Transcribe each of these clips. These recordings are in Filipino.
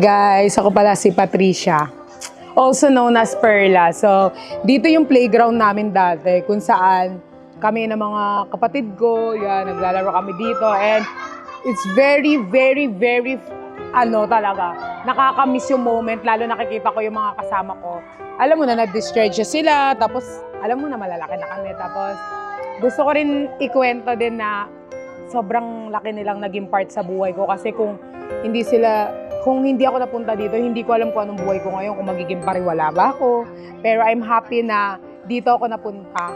guys, ako pala si Patricia, also known as Perla. So, dito yung playground namin dati kung saan kami ng mga kapatid ko, yan, naglalaro kami dito. And it's very, very, very, talaga, nakakamiss yung moment, lalo nakikita ko yung mga kasama ko. Alam mo na, na-discharge sila, tapos alam mo na malalaki na kami. Tapos gusto ko rin ikwento din na sobrang laki nilang naging part sa buhay ko kasi kung hindi ako napunta dito, hindi ko alam kung anong buhay ko ngayon, kung magiging pariwala ba ako. Pero I'm happy na dito ako napunta.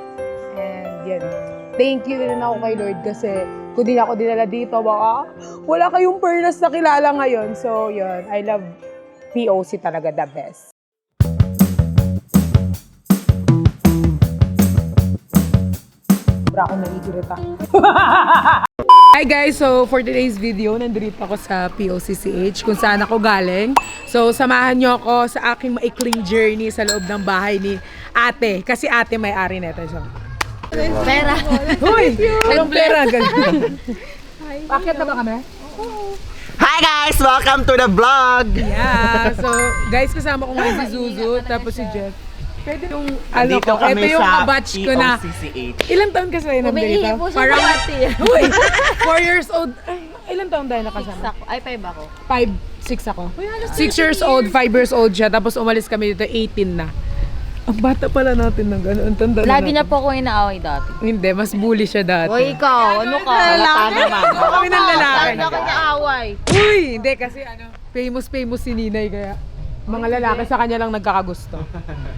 And yan, thank you din ako kay Lord kasi kung di ako dinala dito, baka wala kayong Perlas na kilala ngayon. So yun, I love POC talaga, the best. Sobra ako naiirita. Hi guys! So for today's video, nandito ako sa POCCH kung saan ako galing. So samahan nyo ako sa aking maikling journey sa loob ng bahay ni ate. Kasi ate may-ari nito. So, Pera. Hoy! Anong pera? Bakit na ba kami? Hi guys! Welcome to the vlog! Yeah. So guys, kasama ko ngayon si Zuzu, tapos si Jeff. Pwede yung, Dito ito kami yung sa kabatch ko na. POCCH. Ilan taon ka sa'yo nandito? Umiihi po siya Parang, pati. Uy! 4 years old. Ay, ilan taon tayo nakasama? Ay, 5 ako. 6 ako. 6 years old, 5 years old siya, tapos umalis kami dito, 18 na. Ang bata pala natin ng gano'n. Ang tanda na Lagi natin. niya po ako inaaway dati. Hindi, mas bully siya dati. Hoy, ikaw, ano ka? Halata naman. Kami ng lalaki. Saan ako inaaway? Uy! Hindi, kasi famous si Ninay, kaya mga lalaki sa kanya lang nagkakagusto.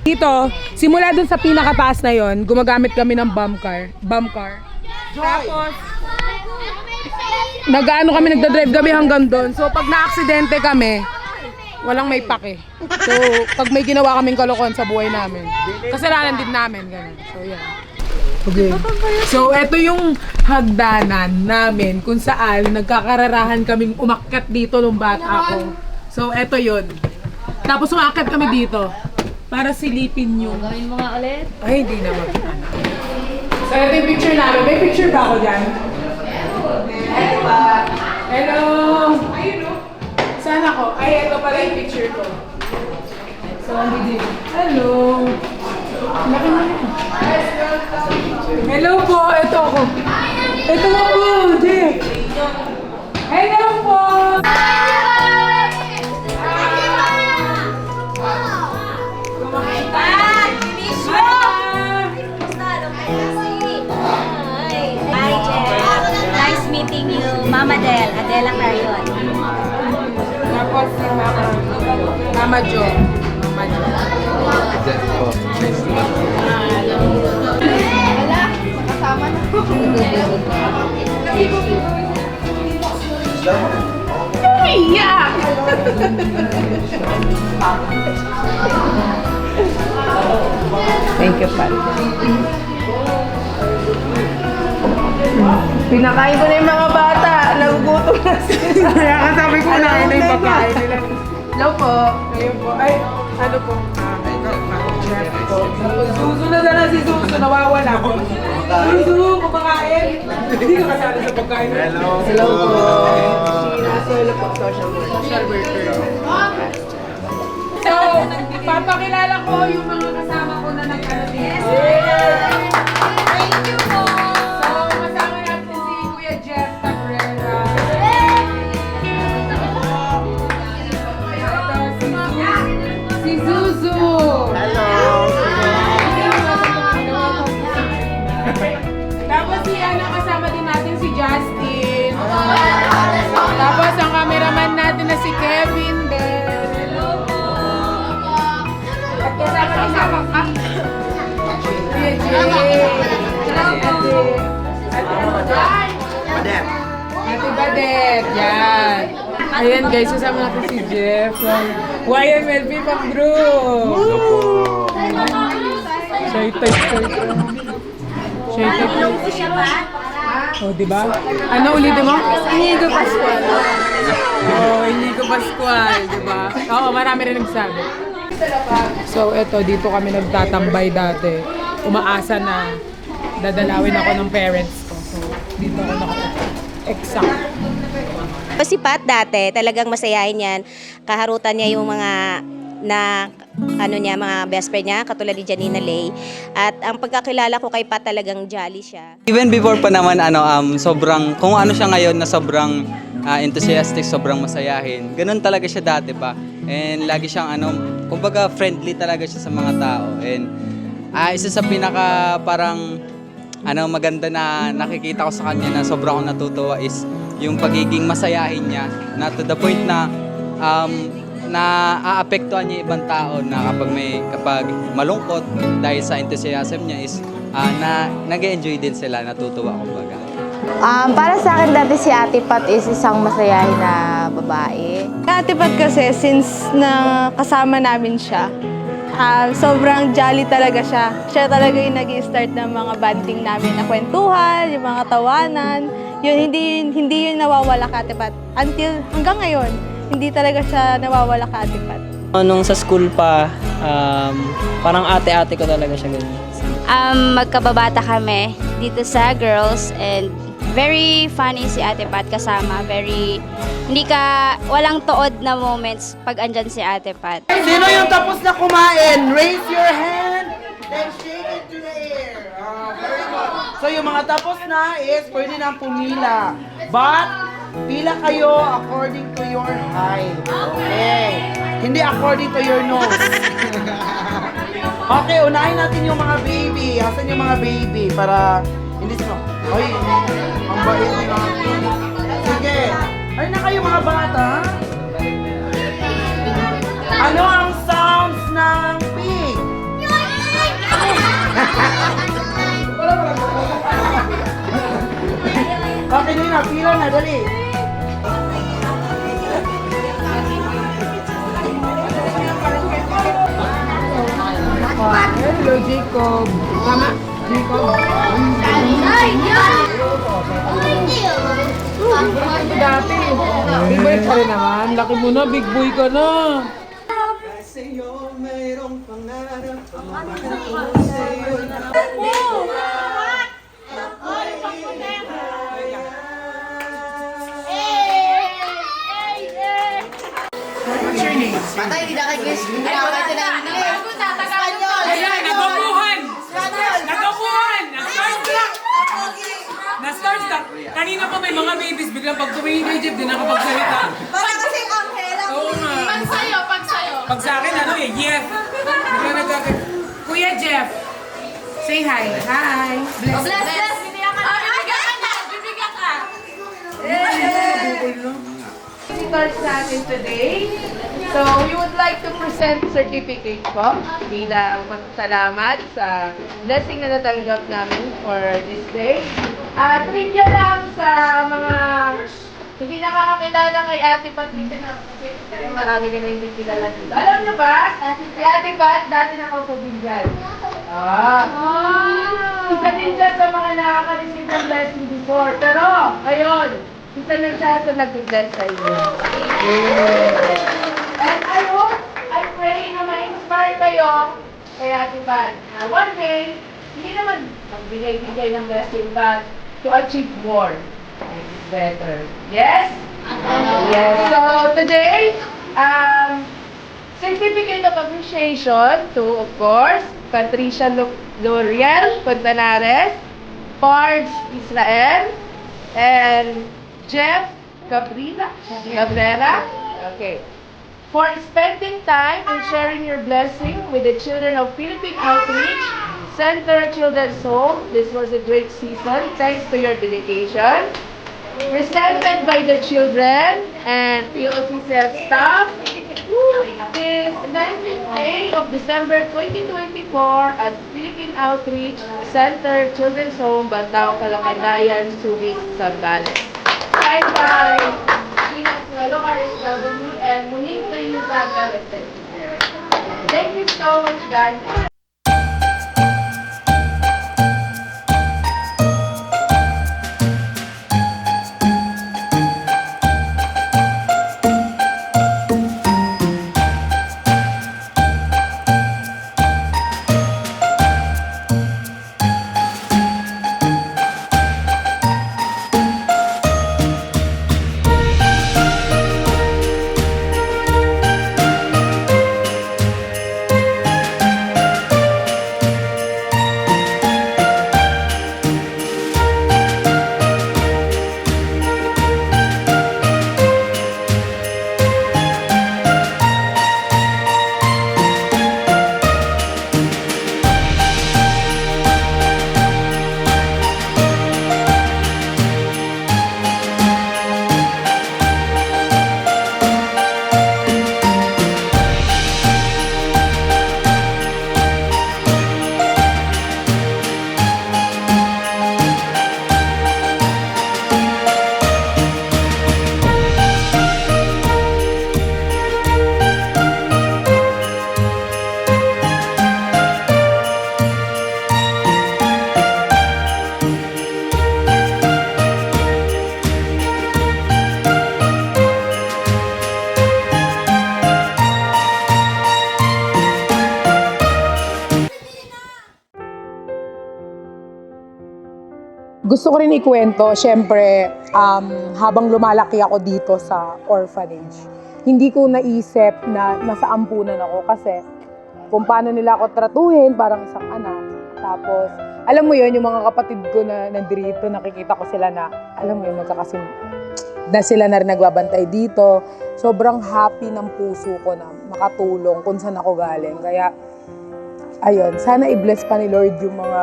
Dito, simula dun sa pinakataas na yon, gumagamit kami ng bump car. Tapos, nagdadrive kami hanggang doon. So, pag na-aksidente kami, walang may pake. So, pag may ginawa kaming kalokohan sa buhay namin, kasalanan din namin. Ganun. So, yan. Okay. So, eto yung hagdanan namin kung saan nagkakararahan kaming umakyat dito nung bata ako. So, eto yun. Tapos umakyat kami dito para silipin yung... Gawin mo nga ulit. Ay, hindi naman. So, ito yung picture namin. May picture ba ako dyan? Hello! Ayun o. Saan ako? Ay, ito pala yung picture ko. So, hindi din. Hello! Laki na yun. Hello po! Ito ako. Ito ako! Jeff! Hello po! Hi, Jeff. Nice meeting you. Mama Del, Adela Carion. Tapos si Mama Jo. Mama Jo. Yeah! Thank you, Pat. Pinakain ko na yung mga bata. Nagugutom na sila. Kaya kasabi ko na yun yung pagkain nila. Hello po. Ayun po. Ay, ano po? Chef po. Suso na sana si Suso. Nawawala po. Suso, kumakain. Hindi ka kasali sa pagkain. Hello! Hello po. Hello po. Social worker. So, papakilala ko yung mga kasama ko na nag-ano dito. Thank you po. So, kasama natin si Kuya Jeff Cabrera. Si Zuzu. Hello! Tapos si kasama din natin si Justin. Tapos ang cameraman natin na si Kevin din. At kasama din sa Kuya Jay. Madam! Ate Badet. Yan. Ayan guys, kasama natin si Jeff from YMLP from Group. Shy type. Oh, di ba? Ano ulitin mo? Inigo Pascual. Oh, Inigo Pascual, di ba? Oo, marami rin nagsabi. So, eto, dito kami nagtatambay dati. Umaasa na dadalawin ako ng parents ko. So, dito ako naka-exact. Si Pat dati, talagang masayahin yan. Kaharutan niya yung mga mga best friend niya, katulad ni Janina Lay. At ang pagkakilala ko kay Pat, talagang jolly siya. Even before pa naman, sobrang, kung ano siya ngayon na sobrang enthusiastic, sobrang masayahin. Ganun talaga siya dati pa. And lagi siyang, kumbaga friendly talaga siya sa mga tao. And isa sa pinaka parang, maganda na nakikita ko sa kanya na sobrang akong natutuwa is yung pagiging masayahin niya. Na to the point na, aapektuhan niya ibang tao na kapag malungkot dahil sa enthusiasm niya is nag-enjoy din sila, natutuwa kumbaga. Para sa akin dati si Ate Pat is isang masayahin na babae. Ate Pat kasi since na kasama namin siya, sobrang jolly talaga siya. Siya talaga yung nag-i-start ng mga banding namin na kwentuhan, yung mga tawanan. Yun, hindi yun nawawala ka Ate Pat. Until hanggang ngayon, hindi talaga siya nawawala ka Ate Pat. Nung sa school pa, parang ate-ate ko talaga siya ganyan. Magkababata kami dito sa girls and very funny si Ate Pat kasama. Walang tood na moments pag andyan si Ate Pat. Sino yung tapos na kumain? Raise your hand, then shake it to the air. Very good. So yung mga tapos na is pwede nang pumila. But, pila kayo according to your height. Okay. Hindi according to your nose. Okay, unahin natin yung mga baby. Asan yung mga baby? Para hindi sila. Ay, ang bait nyo. Sige. Ay na kayo mga bata. Ano ang sounds ng pig? Okay, Nina, pila na, dali. Hello, Jacob. Tama? Jacob. Dati, big boy ka rin naman. Laki mo na, big boy ka na. Sa'yo mayroong pangarap. Patay, hindi na kayo guys. Hindi na kayo tinanginig. Ayan, nagabuhan! Nagabuhan! Na-start na. Kanina pa may mga babies, biglang pag tumingin kay Jeff, di nakapagsalita. Para kasi ang hela. Oo nga. Pag sa'yo. Pag sa akin, Jeff. Biglang nagkakit. Kuya Jeff, say hi. Hi. Bless. Bless. Bibigyan ka. Visitors natin today. So, we would like to present certificate po bilang salamat sa blessing na natanggap namin for this day. Trivia lang sa mga hindi nakakakilala kay Ate Pat dito na marami ka na hindi kilala dito. Alam niyo ba, si Ate Pat dati nakapabigyan. Isa din siya sa mga nakaka-receive ng blessing before. Pero, ngayon, isa na siya sa nag-bless sa inyo. And I hope, I pray na ma-inspire kayo kay Ate Pat. One day, hindi naman magbigay-bigay ng blessing, but to achieve more. Better. Yes? Yes. So, today, certificate of appreciation to, of course, Patricia L'Oriel Contanares, Pards Israel, and Jeff Cabrera. Okay. For spending time and sharing your blessing with the children of Philippine Outreach Center Children's Home. This was a great season thanks to your dedication. Presented by the children and POCCL staff. This 19th day of December 2024 at Philippine Outreach Center Children's Home, Bantao, Calacandayan, Subic, Zambales. Bye-bye! Inas Malo, RSW, and Muning Kayo Zaga, Thank you so much, guys. gusto ko rin ikwento, syempre, habang lumalaki ako dito sa orphanage, hindi ko naisip na nasa ampunan ako kasi kung paano nila ako tratuhin, parang isang anak. Tapos, alam mo yun, yung mga kapatid ko na nandito, nakikita ko sila na, alam mo yun, na sila na rin nagbabantay dito. Sobrang happy ng puso ko na makatulong kung saan ako galing. Kaya, ayun, sana i-bless pa ni Lord yung mga,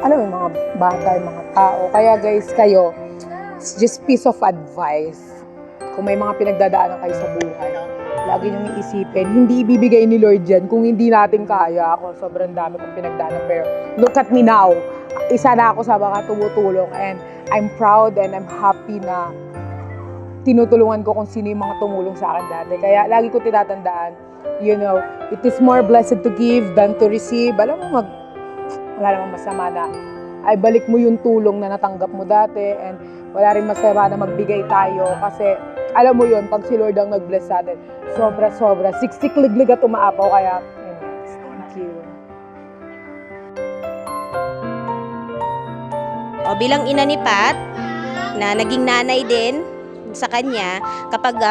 alam mo, yung mga bata, yung mga tao. Kaya guys, kayo, just piece of advice. Kung may mga pinagdadaanan kayo sa buhay, lagi niyong iisipin, hindi ibibigay ni Lord yan kung hindi natin kaya. Ako, sobrang dami kong pinagdaanan. Pero look at me now. Isa na ako sa mga tumutulong. And I'm proud and I'm happy na tinutulungan ko kung sino yung mga tumulong sa akin dati. Kaya lagi ko tinatandaan, you know, it is more blessed to give than to receive. Alam mo, wala namang masama na ay balik mo yung tulong na natanggap mo dati, and wala rin masama na magbigay tayo kasi alam mo yun, pag si Lord ang nag-bless sa atin, sobra-sobra, siksik-liglig at umaapaw. Kaya, anyways, thank you. O, bilang ina ni Pat, na naging nanay din sa kanya, kapag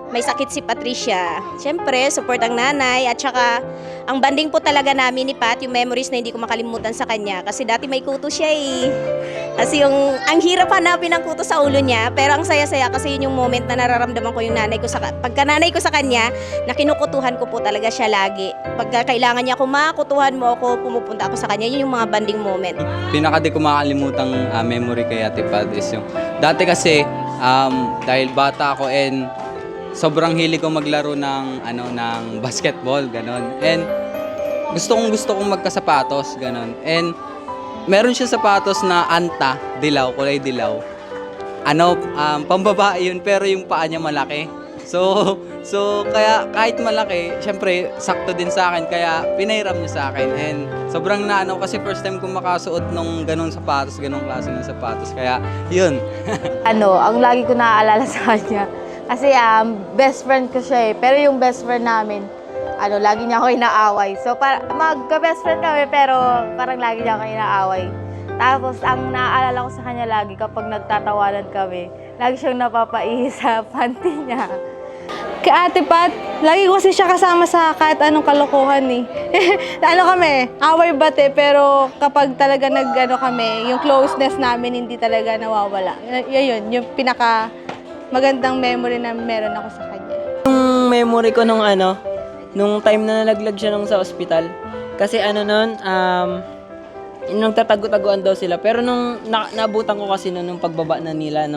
may sakit si Patricia, syempre, support ang nanay, at saka, ang banding po talaga namin ni Pat, yung memories na hindi ko makalimutan sa kanya, kasi dati may kuto siya eh. Kasi ang hirap hanapin ng kuto sa ulo niya, pero ang saya-saya kasi yun yung moment na nararamdaman ko yung nanay ko pagka nanay ko sa kanya, na kinukutuhan ko po talaga siya lagi. Pagka kailangan niya ako, kutuhan mo ako, pumupunta ako sa kanya, yun yung mga banding moment. Pinaka di ko makalimutang memory kay Ate Pat is yung, dati kasi, dahil bata ako and sobrang hilig ko maglaro ng basketball, ganon. And gusto kong magkasapatos, ganon. And meron siya sapatos na anta, dilaw, kulay dilaw. Pambabae yun, pero yung paa niya malaki. So kaya kahit malaki, syempre sakto din sa akin, kaya pinairam niya sa akin. And sobrang kasi first time kong makasuot nung ganong sapatos, ganong klase ng sapatos. Kaya yun. Ang lagi ko naaalala sa kanya, kasi best friend ko siya eh. Pero yung best friend namin, lagi niya ako inaaway. So, magka-best friend kami, pero parang lagi niya ako inaaway. Tapos, ang naaalala ko sa kanya lagi kapag nagtatawanan kami, lagi siyang napapaihi sa panty niya. Kay Ate Pat, lagi ko kasi siya kasama sa kahit anong kalokohan eh. Kami, away bate, pero kapag talaga kami, yung closeness namin hindi talaga nawawala. Yun, yung pinaka magandang memory na meron ako sa kanya. Yung memory ko nung time na nalaglag siya sa ospital. Kasi nagtatago-taguan daw sila. Pero nung naabutan ko kasi nung pagbaba na nila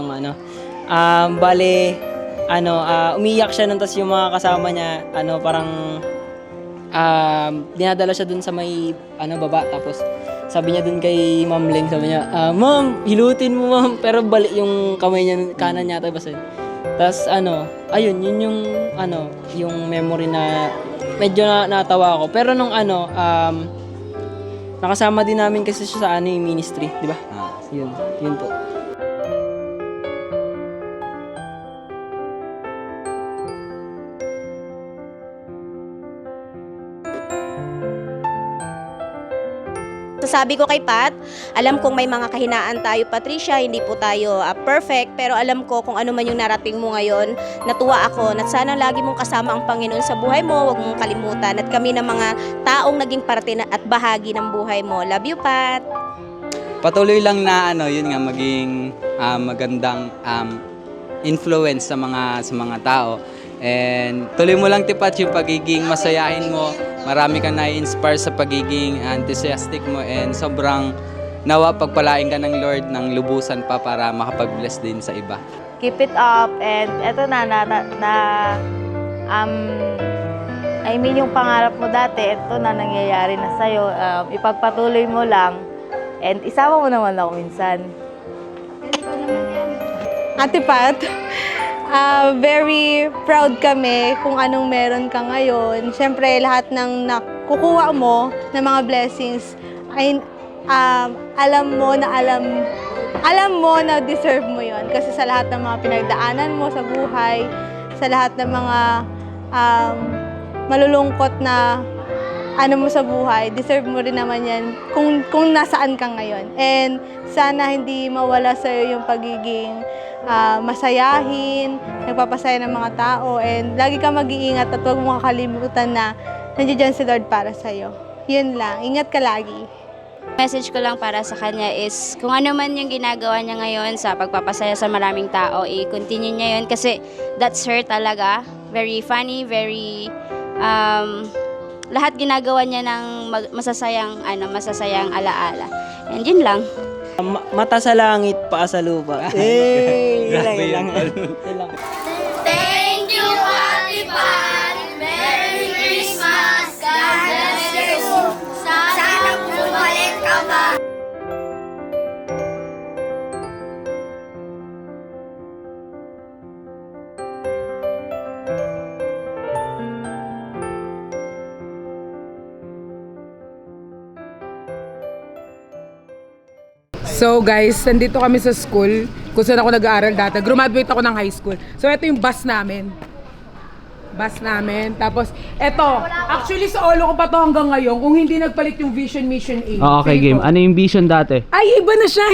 umiyak siya tapos yung mga kasama niya, parang dinadala siya dun sa may baba, tapos sabi niya dun kay Ma'am Leng, sabi niya, Ma'am, hilutin mo Ma'am, pero balik yung kamay niya, kanan niya tapos ayun, yun yung memory na medyo natawa ako. Pero nung nakasama din namin kasi siya sa ministry, di ba? Yun po. Sabi ko kay Pat, alam kong may mga kahinaan tayo, Patricia, hindi po tayo perfect, pero alam ko kung ano man yung narating mo ngayon, natuwa ako, at sana lagi mong kasama ang Panginoon sa buhay mo, huwag mong kalimutan, at kami ng mga taong naging parte at bahagi ng buhay mo. Love you, Pat! Patuloy lang na yun nga, maging magandang influence sa mga tao. And tuloy mo lang Tipat yung pagiging masayahin mo. Marami kang na-inspire sa pagiging enthusiastic mo, and sobrang nawa pagpalain ka ng Lord ng lubusan pa para makapag-bless din sa iba. Keep it up, and eto yung pangarap mo dati, eto na nangyayari na sa'yo. Ipagpatuloy mo lang, and isama mo naman ako minsan. Ate Pat, very proud kami kung anong meron ka ngayon. Siyempre, lahat ng nakukuha mo ng mga blessings ay alam mo na deserve mo yon. Kasi sa lahat ng mga pinagdaanan mo sa buhay, sa lahat ng mga malulungkot na ano mo sa buhay, deserve mo rin naman yan kung nasaan ka ngayon. And sana hindi mawala sa'yo yung pagiging masayahin, nagpapasaya ng mga tao, and lagi ka mag-iingat at huwag mo kakalimutan na nandiyan si Lord para sa'yo. Yun lang, ingat ka lagi. Message ko lang para sa kanya is kung ano man yung ginagawa niya ngayon sa pagpapasaya sa maraming tao, i-continue niya yun kasi that's her talaga. Very funny, very lahat ginagawa niya ng masasayang alaala. And yun lang. Mata sa langit, paa sa lupa. Yun lang. Thank you, Ate Pat. Merry Christmas. God bless you. Sana bumalik ka ba? So guys, nandito kami sa school kung saan ako nag-aaral dati. Graduate ako ng high school. So ito yung bus namin. Tapos ito, actually sa Olo ko pa to hanggang ngayon kung hindi nagpalit yung Vision Mission 8. Okay, game. Ano yung vision dati? Ay, iba na siya.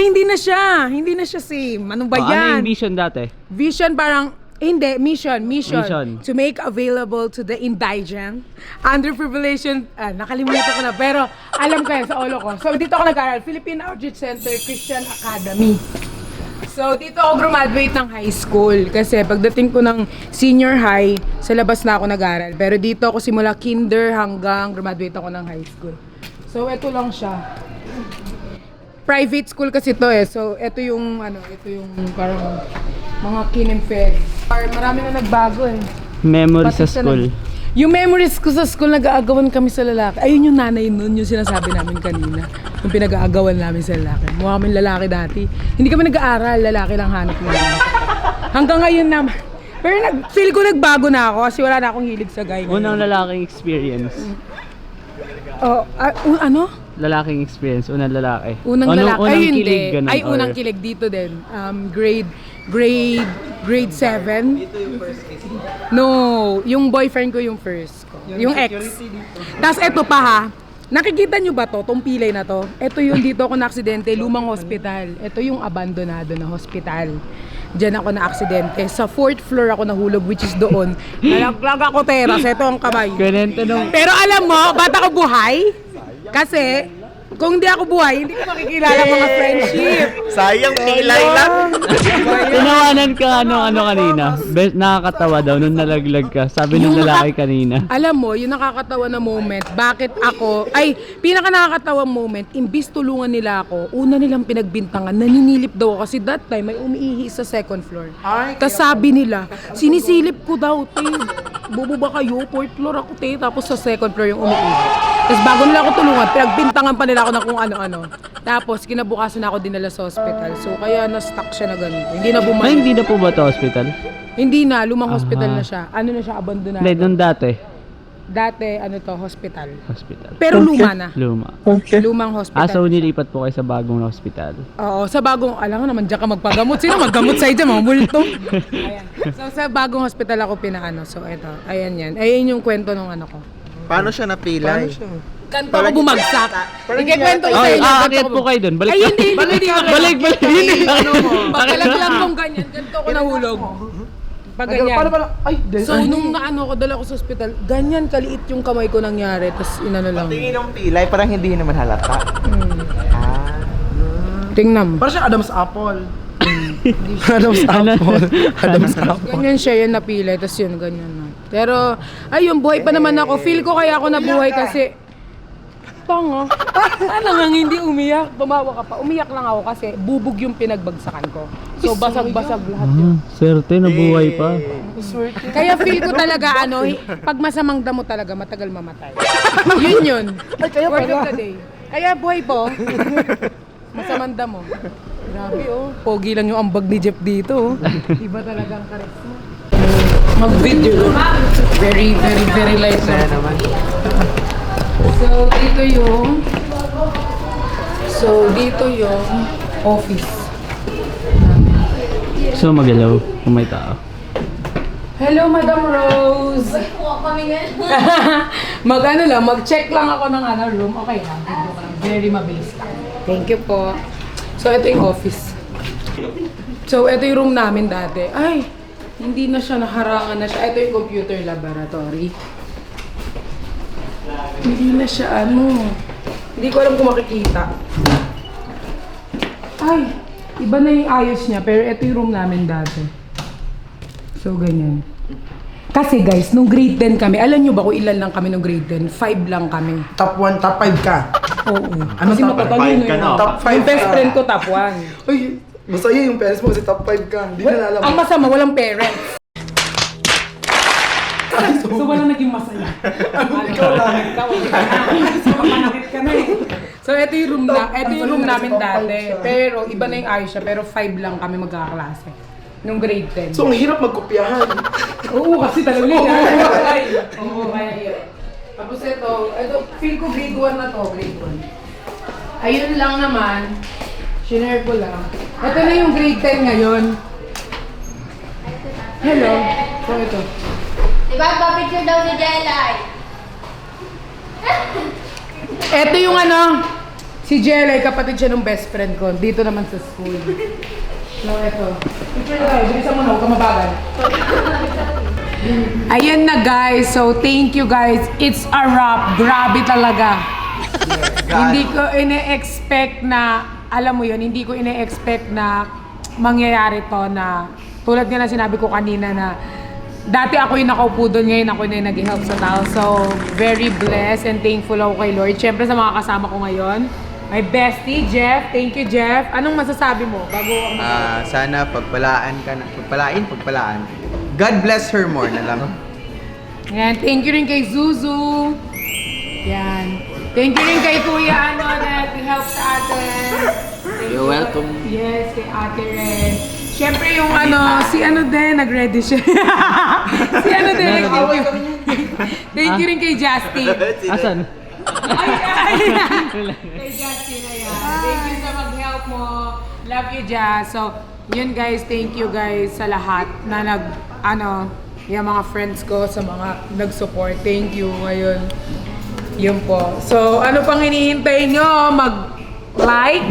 Hindi na siya same. Ano ba yan? Ano yung vision dati? Vision parang, hindi, mission. Mission. To make available to the indigent, underprivileged, nakalimutan ko na, pero alam ko yan sa Olo ko. So dito ako nag-aaral, Philippine Outreach Center Christian Academy. So dito ako graduate ng high school kasi pagdating ko ng senior high, sa labas na ako nag-aaral. Pero dito ako simula kinder hanggang graduate ako ng high school. So ito lang siya. Private school kasi to eh. So ito yung parang mga kinemperi. Marami na nagbago eh. Memory Pati sa school. Yung memories ko sa school, nag-aagawan kami sa lalaki. Ayun yung nanay nun, yung sinasabi namin kanina. Yung pinag-aagawan namin sa lalaki. Mukha kami lalaki dati. Hindi kami nag-aaral, lalaki lang hanap namin. Hanggang ngayon naman. Pero feel ko nagbago na ako kasi wala na akong hilig sa guy. Unang lalaking experience. Ano? Lalaking experience, unang lalaki. Unang lalaki. Unang Ay, hindi. kilig, ganun, Ay, unang or- kilig dito din. Grade 7. No, yung boyfriend ko yung first ko. Yung ex. Tapos eto pa ha. Nakikita nyo ba to? Tong pilay na to? Ito yung dito ako na-aksidente, lumang hospital. Ito yung abandonado na hospital. Diyan ako na-aksidente. Sa 4th floor ako nahulog, which is doon. Nalaglag ako teras. Ito ang kamay. Kwento nung Pero alam mo, ba't ako buhay? Kasi, kung hindi ako buhay, hindi ko makikilala mga friendship. Sayang pilay lang. tinawanan ka ano kanina. Best nakakatawa daw nung nalaglag ka. Sabi nung lalaki kanina. Alam mo, yung nakakatawa na moment, bakit ako, pinaka nakakatawa moment, imbis tulungan nila ako, una nilang pinagbintangan, naninilip daw ako kasi that time may umiihi sa second floor. Tapos sabi nila, sinisilip ko daw, te, bobo ba kayo? 4th floor ako, te, tapos sa second floor yung umiihi. Tapos bago nila ako tulungan, pinagbintangan pa nila ako na kung ano-ano. Tapos kinabukasan ako dinala sa hospital. So kaya na-stuck siya na ganun. Hindi na Ay, bumalik. hindi na po ba ito hospital? Hindi na, lumang hospital na siya. Ano na siya, abandonado. Hindi, nung dati. Dati, hospital. Hospital. Pero luma na. Luma. Lumang hospital. So nilipat po kayo sa bagong hospital. Oo, sa bagong, alam nga naman, diyan ka magpagamot. Sino maggamot sa'yo dyan, mga multo? Ayan. So, sa bagong hospital ako pinaano. So, eto. Ayan yan. Ayan yung kwento ng ano ko. Paano siya napilay? Ganto ako bumagsak. Hindi kwento ko sa inyo. Aakyat po kayo dun. Balik Ay, hindi. Balik. Hindi. Pagkalaglag kong ganyan, ganito ako nahulog. Pag ganyan. So, nung naano ko, dala ko sa hospital, ganyan kaliit yung kamay ko nangyari. Tapos, inano lang. Tingin ng pilay, parang hindi naman halata. Tingnan mo. Parang siya Adam's apple. Adam's apple. Ganyan siya, yun napilay, tapos yun, ganyan na. Pero, ayun, buhay pa naman ako. Feel ko kaya ako nabuhay kasi, tanga. Ano nga, hindi umiyak. Tumawa ka pa. Umiyak lang ako kasi bubog yung pinagbagsakan ko. So, basag-basag lahat yun. Swerte, nabuhay pa. Kaya feel ko talaga, pag masamang damo talaga, matagal mamatay. Yun. Word of the day. Kaya buhay po. Masamang damo. Grabe pogi lang yung ambag ni Jeff dito Iba talaga ang charisma. Mag-video. Very, very, very light na naman. So, dito yung office. So magalaw kung may tao. Hello, Madam Rose. Mag-check lang ako ng room. Okay lang, video ko lang. Very mabilis lang. Thank you po. So, ito yung office. So, ito yung room namin dati. Ay, hindi na siya, nakarangan na siya. Ito yung computer laboratory. Hindi na siya, hindi ko alam kung makikita. Ay, iba na yung ayos niya, pero ito yung room namin dati. So, ganyan. Kasi guys, nung grade 10 kami, alam nyo ba kung ilan lang kami nung grade 10? 5 lang kami. Top 1, top 5 ka. Oo. Ano Kasi top matatalino five ka, yun. no? Top five Yung best ka. friend ko, top 1. Uy, masaya yung parents mo kasi top 5 ka. Hindi na alam. Ang masama, walang parents. So, walang naging masaya. Ikaw lang. So, manakit ka na eh. So, ito yung room namin dati. Pero, iba na yung ayos siya. Pero 5 lang kami magkakaklase. Nung grade 10. So, ang hirap magkopyahan. Oo, kasi talaga yun. Oo, kaya hirap. Tapos ito, feel ko grade 1 na to, grade 1. Ayun lang naman, shinare ko lang. Ito na yung grade 10 ngayon. Hello. So ito. Diba, papicture daw si Jelay? Ito yung si Jelay, kapatid siya ng best friend ko. Dito naman sa school. So ito. Picture na tayo, bilisan mo na, huwag ka mabagal. Ayan na guys, so thank you guys. It's a wrap. Grabe talaga. Hindi ko ine-expect na, alam mo yun, hindi ko ine-expect na mangyayari to na, tulad nga na sinabi ko kanina na, dati ako yung nakaupo doon, ngayon ako yung nag-help sa tao. So, very blessed and thankful ako kay Lord. Siyempre sa mga kasama ko ngayon, my bestie, Jeff. Thank you, Jeff. Anong masasabi mo bago ako Sana pagpalaan. God bless her more na lang. Yan, thank you rin kay Zuzu. Yan. Thank you rin kay Kuya that help sa atin. You're welcome. Yes, kay Ate Ren. Siyempre yung si din, nag-ready siya. Si din, thank you rin kay Justin. Asan? Kay Justin, ayan. Thank you sa mag-help mo. Love you, Jazz. So, yun guys, thank you guys sa lahat na yung mga friends ko, sa mga nag-support. Thank you. Ngayon, yun po. So, ano pang hinihintay nyo? Mag-like?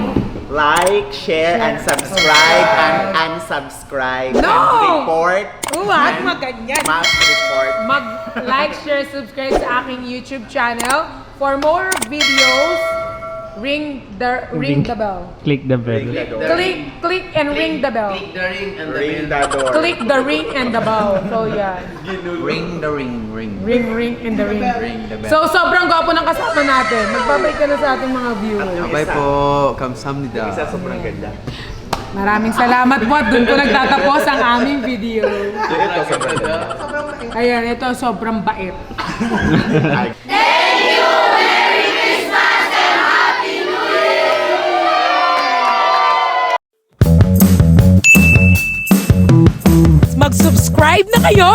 Like, share, and subscribe, and unsubscribe. No! And report. Huwag maganyan. Must report. Mag-like, share, subscribe sa aking YouTube channel. For more videos, ring the bell. Click the bell. Click and ring the bell. Ring the door. Click the ring and the bell. So, yeah. Ring the ring. Ring and the ring. Ring the bell. So, sobrang gwapo ng kasama natin. Magbabay ka na sa ating mga viewers. Bye po. Kamsamnida. Sobrang ganda. Maraming salamat po at doon ko nagtatapos ang aming video. Ito, sobrang ganda. Ayan, ito sobrang bait. Thank you! Merry Christmas and Happy New Year! Mag-subscribe na kayo!